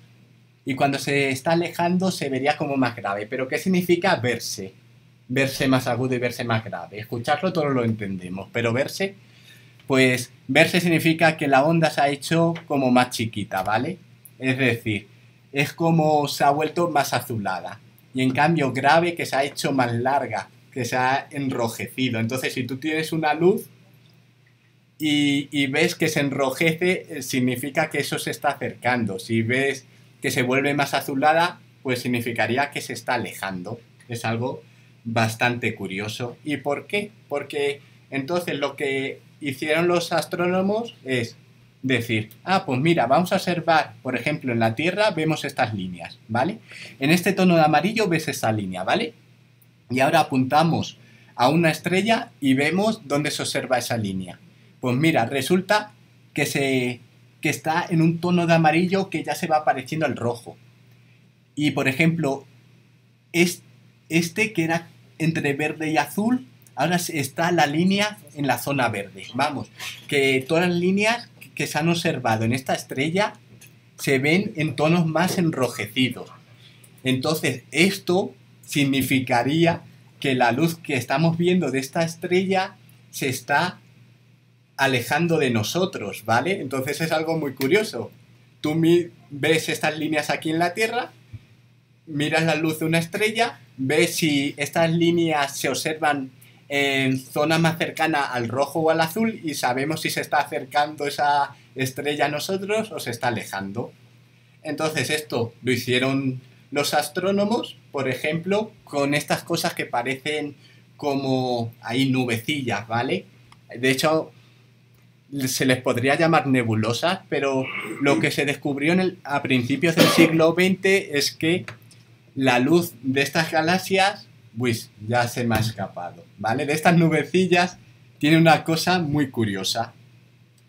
Y cuando se está alejando se vería como más grave. ¿Pero qué significa verse? Verse más agudo y verse más grave. Escucharlo todos lo entendemos, pero verse... Pues verse significa que la onda se ha hecho como más chiquita, ¿vale? Es decir, es como se ha vuelto más azulada. Y en cambio grave que se ha hecho más larga, que se ha enrojecido. Entonces si tú tienes una luz y ves que se enrojece, significa que eso se está acercando. Si ves que se vuelve más azulada, pues significaría que se está alejando. Es algo bastante curioso. ¿Y por qué? Porque entonces lo que hicieron los astrónomos es decir, pues mira, vamos a observar, por ejemplo, en la Tierra vemos estas líneas, ¿vale? En este tono de amarillo ves esa línea, ¿vale? Y ahora apuntamos a una estrella y vemos dónde se observa esa línea. Pues mira, resulta que está en un tono de amarillo que ya se va pareciendo al rojo. Y, por ejemplo, este que era entre verde y azul, ahora está la línea en la zona verde. Vamos, que todas las líneas que se han observado en esta estrella se ven en tonos más enrojecidos. Entonces, esto significaría que la luz que estamos viendo de esta estrella se está alejando de nosotros, ¿vale? Entonces es algo muy curioso. Tú ves estas líneas aquí en la Tierra, miras la luz de una estrella, ves si estas líneas se observan en zona más cercana al rojo o al azul y sabemos si se está acercando esa estrella a nosotros o se está alejando. Entonces esto lo hicieron los astrónomos, por ejemplo, con estas cosas que parecen como ahí nubecillas, ¿vale? De hecho, se les podría llamar nebulosas, pero lo que se descubrió a principios del siglo XX es que la luz de estas galaxias, pues ya se me ha escapado, ¿vale? De estas nubecillas tiene una cosa muy curiosa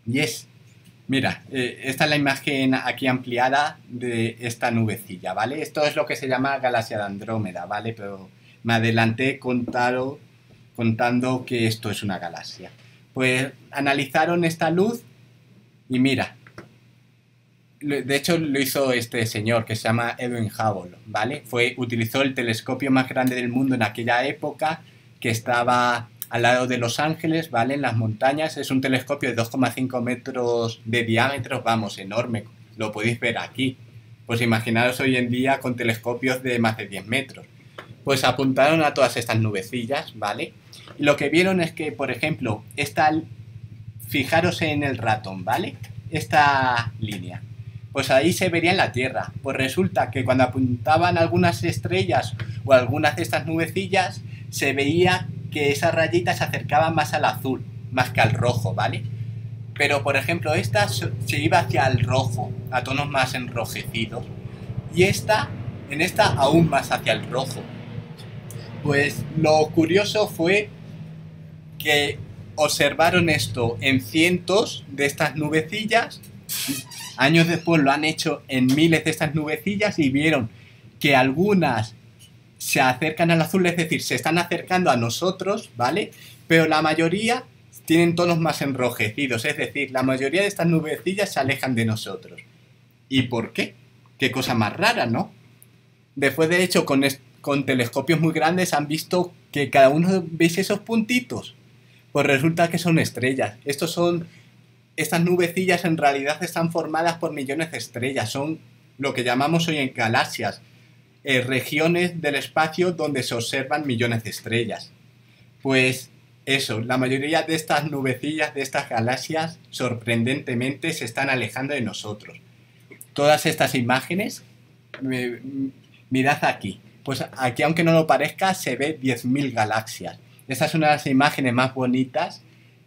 y es, mira, esta es la imagen aquí ampliada de esta nubecilla, ¿vale? Esto es lo que se llama galaxia de Andrómeda, ¿vale? Pero me adelanté contando que esto es una galaxia. Pues analizaron esta luz y mira, de hecho lo hizo este señor que se llama Edwin Hubble, ¿vale? Utilizó el telescopio más grande del mundo en aquella época, que estaba al lado de Los Ángeles, ¿vale? En las montañas. Es un telescopio de 2,5 metros de diámetro, vamos, enorme. Lo podéis ver aquí. Pues imaginaros hoy en día con telescopios de más de 10 metros. Pues apuntaron a todas estas nubecillas, ¿vale? Y lo que vieron es que, por ejemplo, fijaros en el ratón, ¿vale? Esta línea. Pues ahí se vería en la Tierra. Pues resulta que cuando apuntaban algunas estrellas o algunas de estas nubecillas, se veía que esas rayitas se acercaban más al azul, más que al rojo, ¿vale? Pero, por ejemplo, esta se iba hacia el rojo, a tonos más enrojecidos. Y en esta aún más hacia el rojo. Pues lo curioso fue que observaron esto en cientos de estas nubecillas. Años después lo han hecho en miles de estas nubecillas y vieron que algunas se acercan al azul, es decir, se están acercando a nosotros, ¿vale? Pero la mayoría tienen tonos más enrojecidos, es decir, la mayoría de estas nubecillas se alejan de nosotros. ¿Y por qué? Qué cosa más rara, ¿no? Después, de hecho, con telescopios muy grandes han visto que cada uno, ¿veis esos puntitos? Pues resulta que son estrellas. Estas nubecillas en realidad están formadas por millones de estrellas, son lo que llamamos hoy en galaxias, regiones del espacio donde se observan millones de estrellas. Pues eso, la mayoría de estas nubecillas, de estas galaxias, sorprendentemente se están alejando de nosotros. Todas estas imágenes, mirad aquí, pues aquí, aunque no lo parezca, se ve 10.000 galaxias. Esta es una de las imágenes más bonitas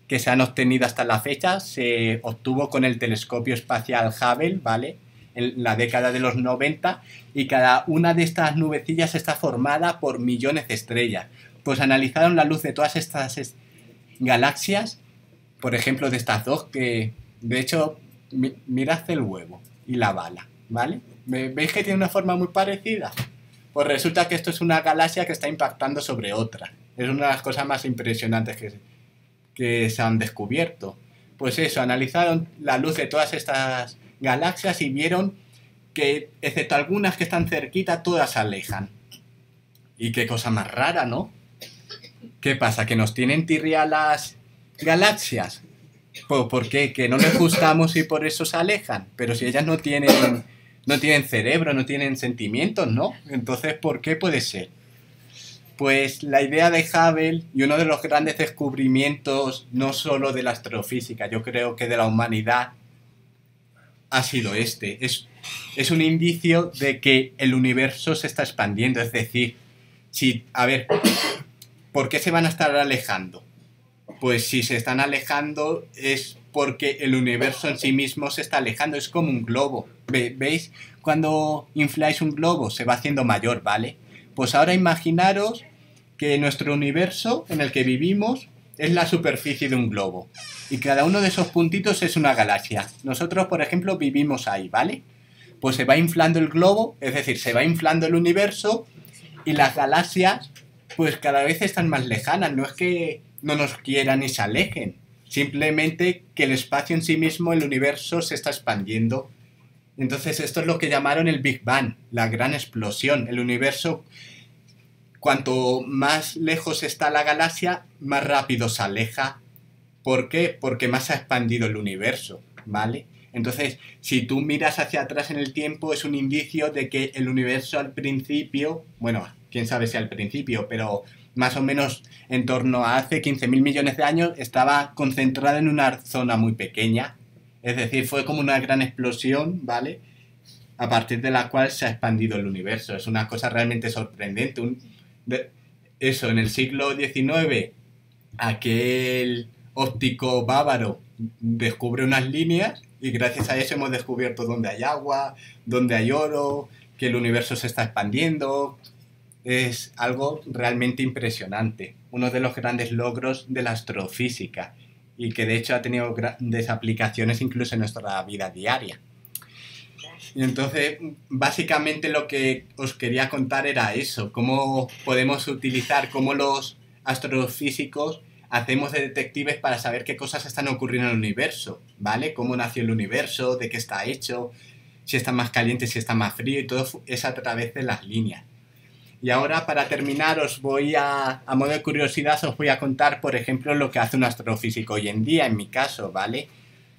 que se han obtenido hasta la fecha. Se obtuvo con el telescopio espacial Hubble, ¿vale?, en la década de los 90, y cada una de estas nubecillas está formada por millones de estrellas. Pues analizaron la luz de todas estas galaxias, por ejemplo de estas dos, que de hecho, mirad el huevo y la bala, ¿vale? ¿Veis que tiene una forma muy parecida? Pues resulta que esto es una galaxia que está impactando sobre otra. Es una de las cosas más impresionantes que se han descubierto. Pues eso, analizaron la luz de todas estas galaxias y vieron que, excepto algunas que están cerquita, todas se alejan. Y qué cosa más rara, ¿no? ¿Qué pasa? ¿Que nos tienen tirria las galaxias? ¿Por qué? ¿Que no les gustamos y por eso se alejan? Pero si ellas no tienen cerebro, no tienen sentimientos, ¿no? Entonces, ¿por qué puede ser? Pues la idea de Hubble y uno de los grandes descubrimientos, no solo de la astrofísica, yo creo que de la humanidad, ha sido este. Es un indicio de que el universo se está expandiendo. Es decir, a ver, ¿por qué se van a estar alejando? Pues si se están alejando es porque el universo en sí mismo se está alejando. Es como un globo. ¿Veis? Cuando infláis un globo se va haciendo mayor, ¿vale? Pues ahora imaginaros que nuestro universo en el que vivimos es la superficie de un globo. Y cada uno de esos puntitos es una galaxia. Nosotros, por ejemplo, vivimos ahí, ¿vale? Pues se va inflando el globo, es decir, se va inflando el universo y las galaxias, pues cada vez están más lejanas. No es que no nos quieran ni se alejen, simplemente que el espacio en sí mismo, el universo, se está expandiendo. Entonces esto es lo que llamaron el Big Bang, la gran explosión. El universo, cuanto más lejos está la galaxia, más rápido se aleja. ¿Por qué? Porque más se ha expandido el universo, ¿vale? Entonces, si tú miras hacia atrás en el tiempo, es un indicio de que el universo al principio, bueno, quién sabe si al principio, pero más o menos en torno a hace 15.000 millones de años, estaba concentrado en una zona muy pequeña. Es decir, fue como una gran explosión, ¿vale?, a partir de la cual se ha expandido el universo. Es una cosa realmente sorprendente. Eso, en el siglo XIX, aquel óptico bávaro descubre unas líneas y gracias a eso hemos descubierto dónde hay agua, dónde hay oro, que el universo se está expandiendo. Es algo realmente impresionante. Uno de los grandes logros de la astrofísica y que de hecho ha tenido grandes aplicaciones incluso en nuestra vida diaria. Y entonces, básicamente lo que os quería contar era eso, cómo podemos utilizar, cómo los astrofísicos hacemos de detectives para saber qué cosas están ocurriendo en el universo, ¿vale? Cómo nació el universo, de qué está hecho, si está más caliente, si está más frío, y todo es a través de las líneas. Y ahora, para terminar, os voy a modo de curiosidad, os voy a contar, por ejemplo, lo que hace un astrofísico hoy en día, en mi caso, ¿vale?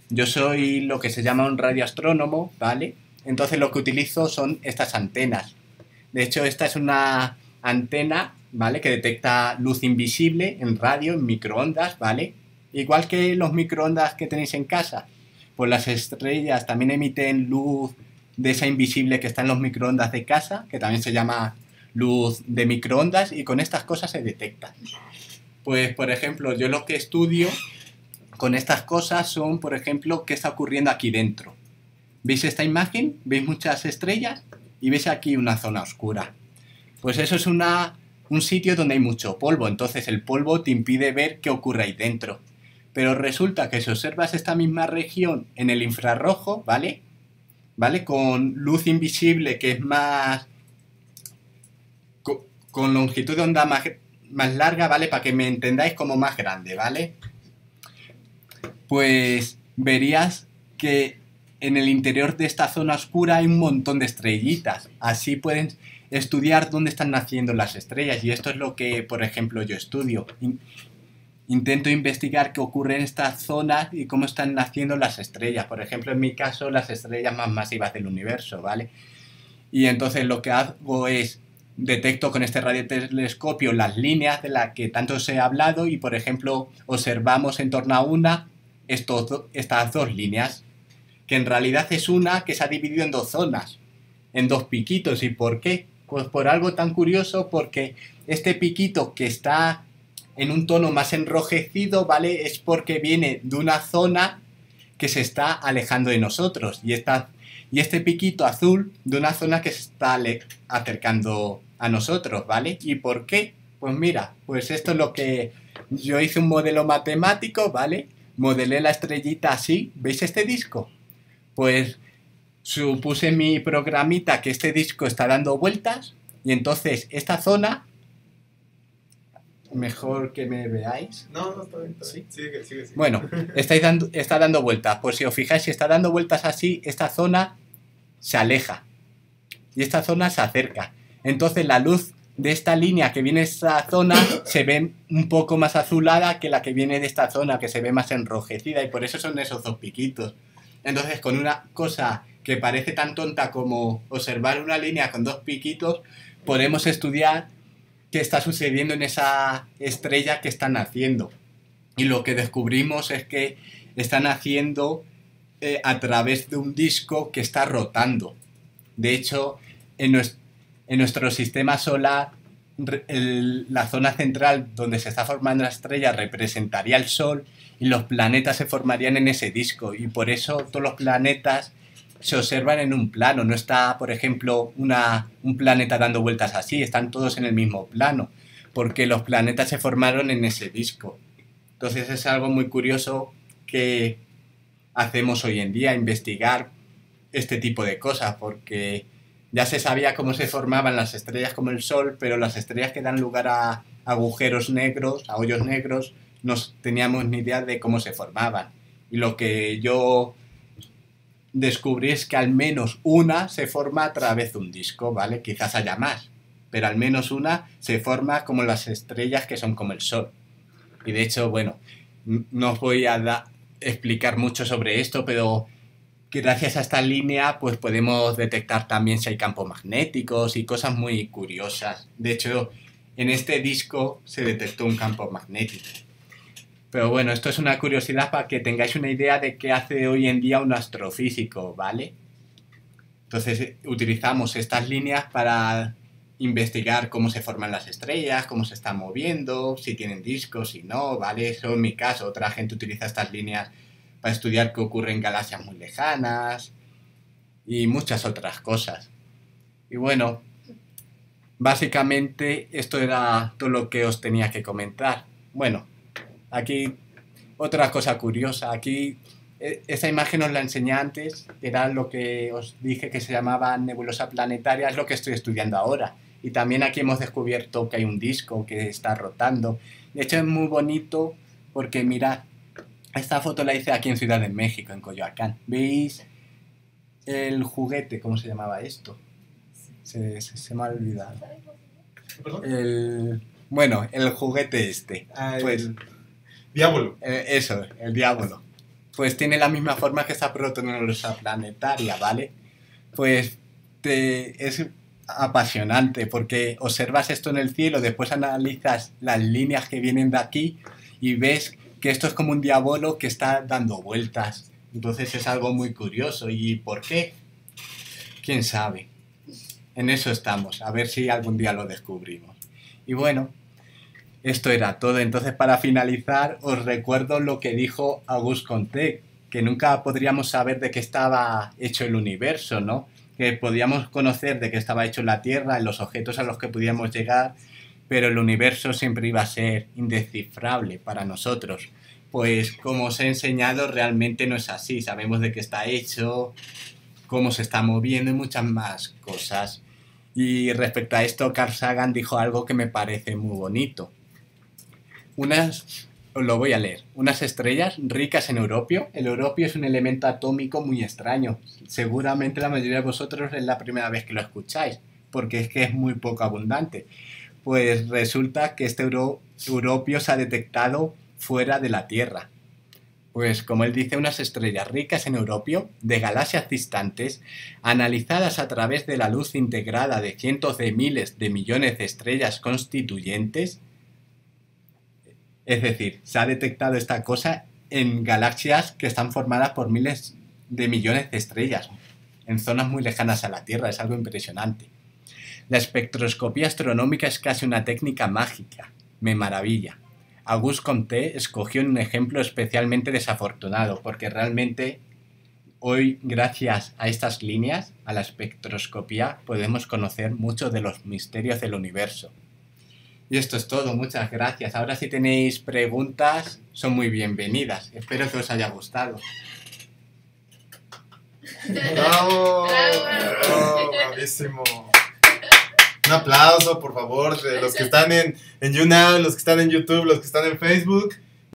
Yo soy lo que se llama un radioastrónomo, ¿vale? Entonces lo que utilizo son estas antenas. De hecho, esta es una antena, ¿vale?, que detecta luz invisible en radio, en microondas, ¿vale? Igual que los microondas que tenéis en casa. Pues las estrellas también emiten luz de esa invisible que está en los microondas de casa, que también se llama luz de microondas, y con estas cosas se detectan. Pues, por ejemplo, yo lo que estudio con estas cosas son, por ejemplo, qué está ocurriendo aquí dentro. ¿Veis esta imagen? ¿Veis muchas estrellas? Y veis aquí una zona oscura. Pues eso es una un sitio donde hay mucho polvo, entonces el polvo te impide ver qué ocurre ahí dentro. Pero resulta que si observas esta misma región en el infrarrojo, ¿vale? Con luz invisible que es más... con longitud de onda más larga, ¿vale? Para que me entendáis, como más grande, ¿vale? Pues verías que en el interior de esta zona oscura hay un montón de estrellitas. Así pueden estudiar dónde están naciendo las estrellas. Y esto es lo que, por ejemplo, yo estudio. Intento investigar qué ocurre en estas zonas y cómo están naciendo las estrellas. Por ejemplo, en mi caso, las estrellas más masivas del universo, ¿vale? Y entonces lo que hago es detecto con este radiotelescopio las líneas de las que tanto os he hablado y, por ejemplo, observamos en torno a una estas dos líneas, que en realidad es una que se ha dividido en dos zonas, en dos piquitos. ¿Y por qué? Pues por algo tan curioso, porque este piquito que está en un tono más enrojecido, ¿vale? Es porque viene de una zona que se está alejando de nosotros, y este piquito azul de una zona que se está acercando a nosotros, ¿vale? ¿Y por qué? Pues mira, pues esto es lo que yo hice, un modelo matemático, ¿vale? Modelé la estrellita así. ¿Veis este disco? Pues supuse en mi programita que este disco está dando vueltas, y entonces esta zona... Mejor que me veáis. No, está bien. ¿Sí? Sigue. Bueno, está dando vueltas. Pues si os fijáis, si está dando vueltas así, esta zona se aleja y esta zona se acerca. Entonces la luz de esta línea que viene de esta zona se ve un poco más azulada que la que viene de esta zona, que se ve más enrojecida, y por eso son esos dos piquitos. Entonces, con una cosa que parece tan tonta como observar una línea con dos piquitos, podemos estudiar qué está sucediendo en esa estrella que están naciendo. Y lo que descubrimos es que están naciendo a través de un disco que está rotando. De hecho, en nuestro sistema solar, la zona central donde se está formando la estrella representaría el Sol, y los planetas se formarían en ese disco, y por eso todos los planetas se observan en un plano. No está, por ejemplo, un planeta dando vueltas así, están todos en el mismo plano, porque los planetas se formaron en ese disco. Entonces es algo muy curioso que hacemos hoy en día, investigar este tipo de cosas, porque ya se sabía cómo se formaban las estrellas como el Sol, pero las estrellas que dan lugar a agujeros negros, a hoyos negros, no teníamos ni idea de cómo se formaban. Y lo que yo descubrí es que al menos una se forma a través de un disco, ¿vale? Quizás haya más, pero al menos una se forma como las estrellas que son como el Sol. Y de hecho, bueno, no os voy a explicar mucho sobre esto, pero gracias a esta línea pues podemos detectar también si hay campos magnéticos y cosas muy curiosas. De hecho, en este disco se detectó un campo magnético. Pero bueno, esto es una curiosidad para que tengáis una idea de qué hace hoy en día un astrofísico, ¿vale? Entonces utilizamos estas líneas para investigar cómo se forman las estrellas, cómo se están moviendo, si tienen discos, si no, ¿vale? Eso en mi caso. Otra gente utiliza estas líneas para estudiar qué ocurre en galaxias muy lejanas y muchas otras cosas. Y bueno, básicamente esto era todo lo que os tenía que comentar. Bueno, aquí otra cosa curiosa. Aquí esa imagen os la enseñé antes, era lo que os dije que se llamaba nebulosa planetaria, es lo que estoy estudiando ahora. Y también aquí hemos descubierto que hay un disco que está rotando. De hecho es muy bonito porque mirad, esta foto la hice aquí en Ciudad de México, en Coyoacán. ¿Veis el juguete? ¿Cómo se llamaba esto? Se me ha olvidado. Bueno, el juguete este. Pues, el diablo. Eso, el diablo. Pues tiene la misma forma que esta protonebulosa planetaria, ¿vale? Pues es apasionante porque observas esto en el cielo, después analizas las líneas que vienen de aquí y ves que esto es como un diablo que está dando vueltas. Entonces es algo muy curioso. ¿Y por qué? ¿Quién sabe? En eso estamos, a ver si algún día lo descubrimos. Y bueno, esto era todo. Entonces, para finalizar, os recuerdo lo que dijo Auguste Comte, que nunca podríamos saber de qué estaba hecho el universo, ¿no? Que podíamos conocer de qué estaba hecho la Tierra, en los objetos a los que podíamos llegar, pero el universo siempre iba a ser indescifrable para nosotros. Pues como os he enseñado, realmente no es así. Sabemos de qué está hecho, cómo se está moviendo y muchas más cosas. Y respecto a esto, Carl Sagan dijo algo que me parece muy bonito. Os lo voy a leer. Unas estrellas ricas en europio. El europio es un elemento atómico muy extraño. Seguramente la mayoría de vosotros es la primera vez que lo escucháis, porque es que es muy poco abundante. Pues resulta que este europio se ha detectado fuera de la Tierra. Pues como él dice, unas estrellas ricas en europio, de galaxias distantes, analizadas a través de la luz integrada de cientos de miles de millones de estrellas constituyentes. Es decir, se ha detectado esta cosa en galaxias que están formadas por miles de millones de estrellas, en zonas muy lejanas a la Tierra. Es algo impresionante. La espectroscopía astronómica es casi una técnica mágica. Me maravilla. Auguste Comte escogió un ejemplo especialmente desafortunado, porque realmente hoy, gracias a estas líneas, a la espectroscopía, podemos conocer muchos de los misterios del universo. Y esto es todo, muchas gracias. Ahora si tenéis preguntas, son muy bienvenidas. Espero que os haya gustado. ¡Bravo! ¡Bravo! ¡Bravísimo! Un aplauso, por favor, de los que están en YouNow, los que están en YouTube, los que están en Facebook.